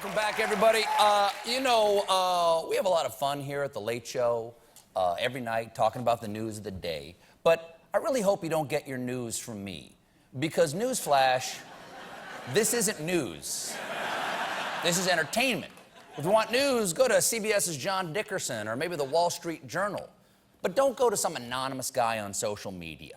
Welcome back, everybody. We have a lot of fun here at The Late Show every night talking about the news of the day. But I really hope you don't get your news from me. Because newsflash, this isn't news. This is entertainment. If you want news, go to CBS's John Dickerson or maybe the Wall Street Journal. But don't go to some anonymous guy on social media.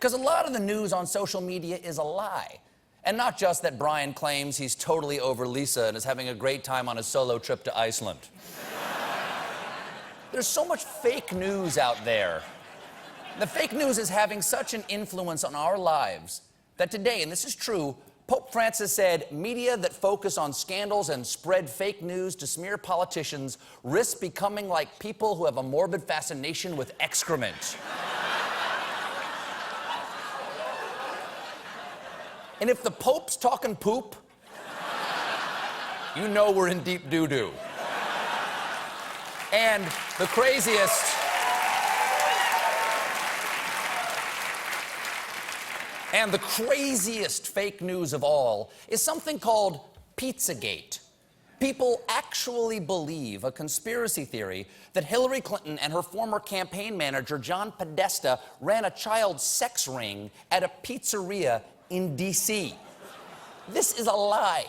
Because a lot of the news on social media is a lie. And not just that Brian claims he's totally over Lisa and is having a great time on his solo trip to Iceland. There's so much fake news out there. The fake news is having such an influence on our lives that today, and this is true, Pope Francis said media that focus on scandals and spread fake news to smear politicians risk becoming like people who have a morbid fascination with excrement. And if the Pope's talking poop, you know we're in deep doo-doo. And the craziest fake news of all is something called Pizzagate. People actually believe a conspiracy theory that Hillary Clinton and her former campaign manager, John Podesta, ran a child sex ring at a pizzeria in D.C. This is a lie.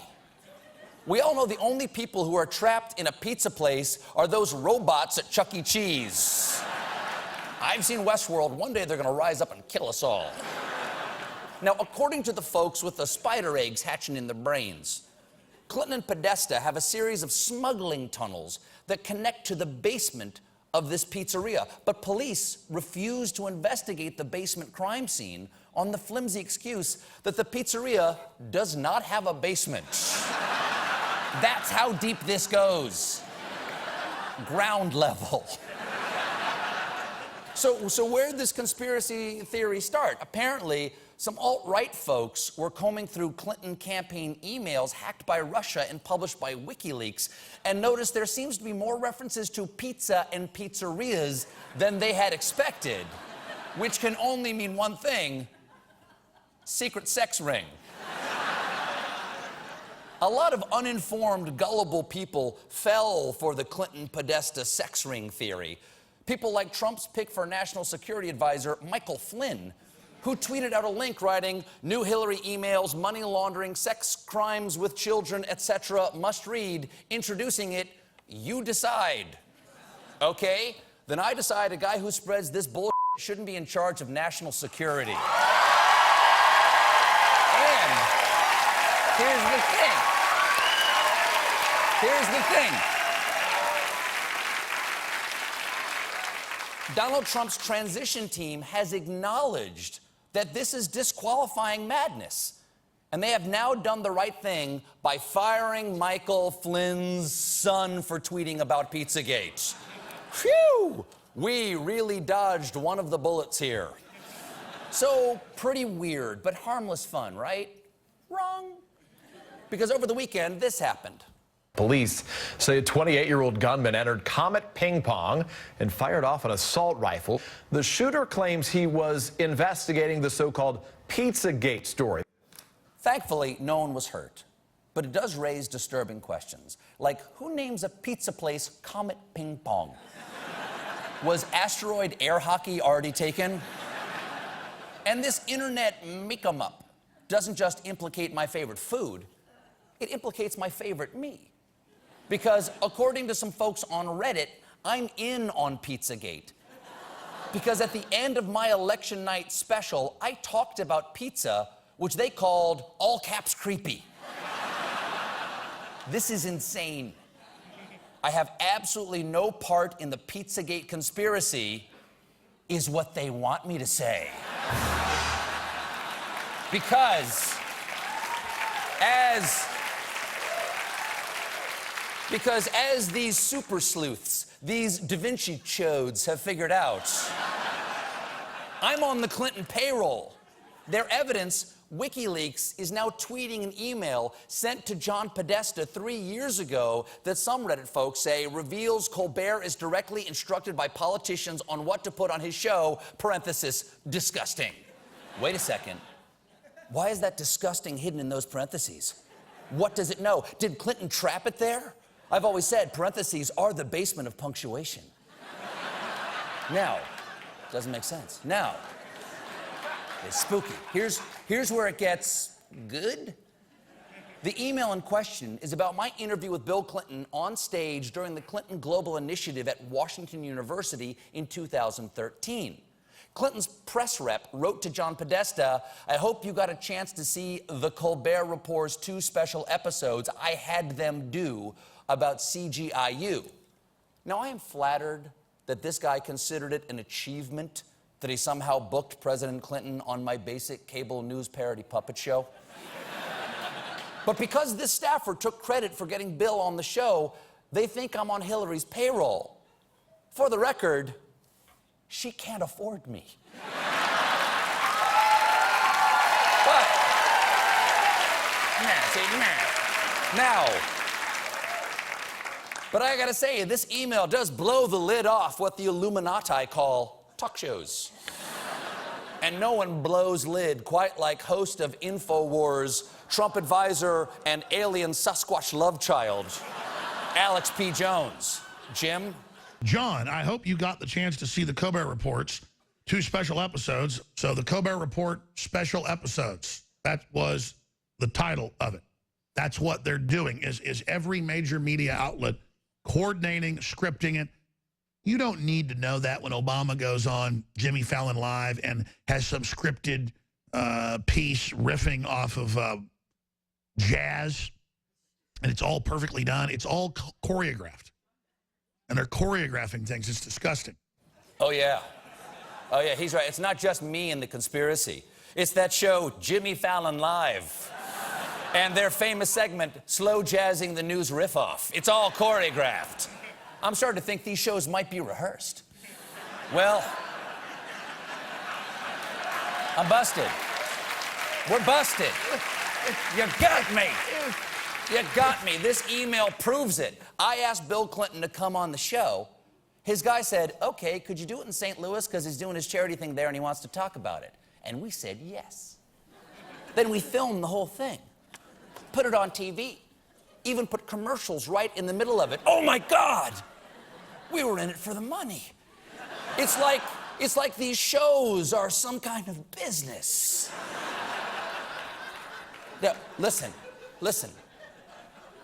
We all know the only people who are trapped in a pizza place are those robots at Chuck E. Cheese. I've seen Westworld. One day they're going to rise up and kill us all. Now, according to the folks with the spider eggs hatching in their brains, Clinton and Podesta have a series of smuggling tunnels that connect to the basement of this pizzeria. But police refuse to investigate the basement crime scene on the flimsy excuse that the pizzeria does not have a basement. That's how deep this goes. Ground level. So where did this conspiracy theory start? Apparently, some alt-right folks were combing through Clinton campaign emails hacked by Russia and published by WikiLeaks and noticed there seems to be more references to pizza and pizzerias than they had expected, which can only mean one thing: secret sex ring. A lot of uninformed, gullible people fell for the Clinton-Podesta sex ring theory. People like Trump's pick for National Security Advisor, Michael Flynn, who tweeted out a link writing, "New Hillary emails, money laundering, sex crimes with children, etc. must read," introducing it, "You decide." Okay, then I decide a guy who spreads this bullshit shouldn't be in charge of national security. And here's the thing. Donald Trump's transition team has acknowledged that this is disqualifying madness. And they have now done the right thing by firing Michael Flynn's son for tweeting about Pizzagate. Phew! We really dodged one of the bullets here. So, pretty weird, but harmless fun, right? Wrong. Because over the weekend, this happened. Police say a 28-year-old gunman entered Comet Ping Pong and fired off an assault rifle. The shooter claims he was investigating the so-called Pizzagate story. Thankfully, no one was hurt. But it does raise disturbing questions. Like, who names a pizza place Comet Ping Pong? Was asteroid air hockey already taken? And this internet make-em-up doesn't just implicate my favorite food, it implicates my favorite me. Because according to some folks on Reddit, I'm in on Pizzagate. Because at the end of my election night special, I talked about pizza, which they called all caps creepy. This is insane. I have absolutely no part in the Pizzagate conspiracy, is what they want me to say. Because as these super sleuths, these Da Vinci chodes have figured out, I'm on the Clinton payroll. Their evidence, WikiLeaks, is now tweeting an email sent to John Podesta 3 years ago that some Reddit folks say reveals Colbert is directly instructed by politicians on what to put on his show, parenthesis, disgusting. Wait a second. Why is that disgusting hidden in those parentheses? What does it know? Did Clinton trap it there? I've always said parentheses are the basement of punctuation. Now, doesn't make sense. Now, it's spooky. Here's where it gets good. The email in question is about my interview with Bill Clinton on stage during the Clinton Global Initiative at Washington University in 2013. Clinton's press rep wrote to John Podesta, "I hope you got a chance to see The Colbert Report's 2 special episodes I had them do about CGIU." Now, I am flattered that this guy considered it an achievement that he somehow booked President Clinton on my basic cable news parody puppet show. But because this staffer took credit for getting Bill on the show, they think I'm on Hillary's payroll. For the record, she can't afford me. But, now, but I gotta say, this email does blow the lid off what the Illuminati call talk shows. And no one blows lid quite like host of InfoWars, Trump advisor, and alien Sasquatch love child, Alex P. Jones. Jim? John, I hope you got the chance to see the Colbert Report's 2 special episodes. So the Colbert Report special episodes, that was the title of it. That's what they're doing, is every major media outlet coordinating, scripting it. You don't need to know that when Obama goes on Jimmy Fallon Live and has some scripted piece riffing off of jazz, and it's all perfectly done. It's all choreographed. And they're choreographing things. It's disgusting. Oh, yeah. Oh, yeah, he's right. It's not just me and the conspiracy. It's that show, Jimmy Fallon Live, and their famous segment, Slow Jazzing the News Riff Off. It's all choreographed. I'm starting to think these shows might be rehearsed. Well, I'm busted. We're busted. You got me. You got me. This email proves it. I asked Bill Clinton to come on the show. His guy said, "Okay, could you do it in St. Louis? Because he's doing his charity thing there and he wants to talk about it." And we said yes. Then we filmed the whole thing, put it on TV, even put commercials right in the middle of it. Oh my God! We were in it for the money. It's like these shows are some kind of business. Now, listen.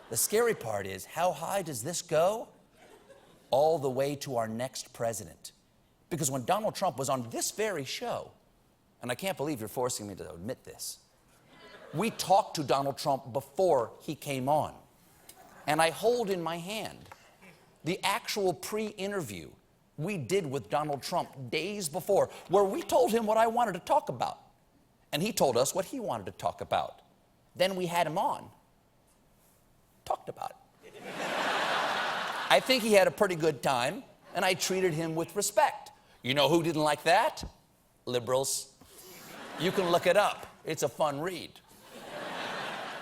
The scary part is, how high does this go? All the way to our next president. Because when Donald Trump was on this very show, and I can't believe you're forcing me to admit this, we talked to Donald Trump before he came on. And I hold in my hand the actual pre-interview we did with Donald Trump days before, where we told him what I wanted to talk about. And he told us what he wanted to talk about. Then we had him on, talked about it. I think he had a pretty good time, and I treated him with respect. You know who didn't like that? Liberals. You can look it up. It's a fun read.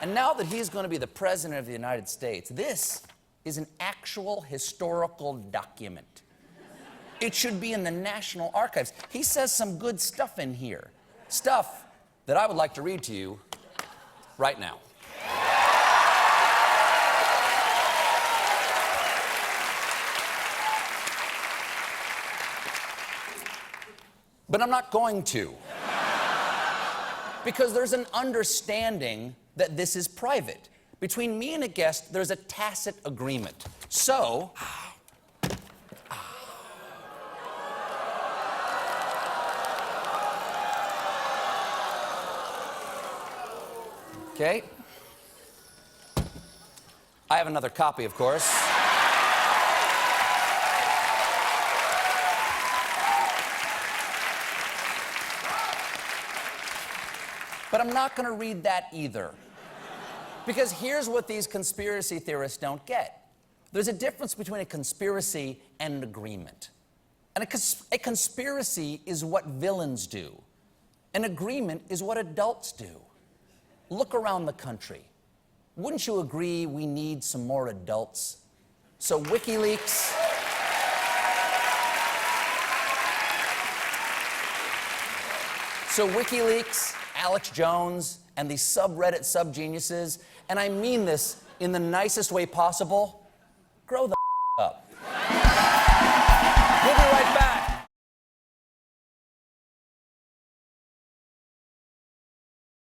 And now that he's going to be the president of the United States, this is an actual historical document. It should be in the National Archives. He says some good stuff in here. Stuff that I would like to read to you right now. But I'm not going to. Because there's an understanding that this is private. Between me and a guest, there's a tacit agreement. So, okay. I have another copy, of course. But I'm not going to read that either. Because here's what these conspiracy theorists don't get. There's a difference between a conspiracy and an agreement. And a conspiracy is what villains do. An agreement is what adults do. Look around the country. Wouldn't you agree we need some more adults? So WikiLeaks... Alex Jones, and these subreddit subgeniuses, and I mean this in the nicest way possible, grow the up.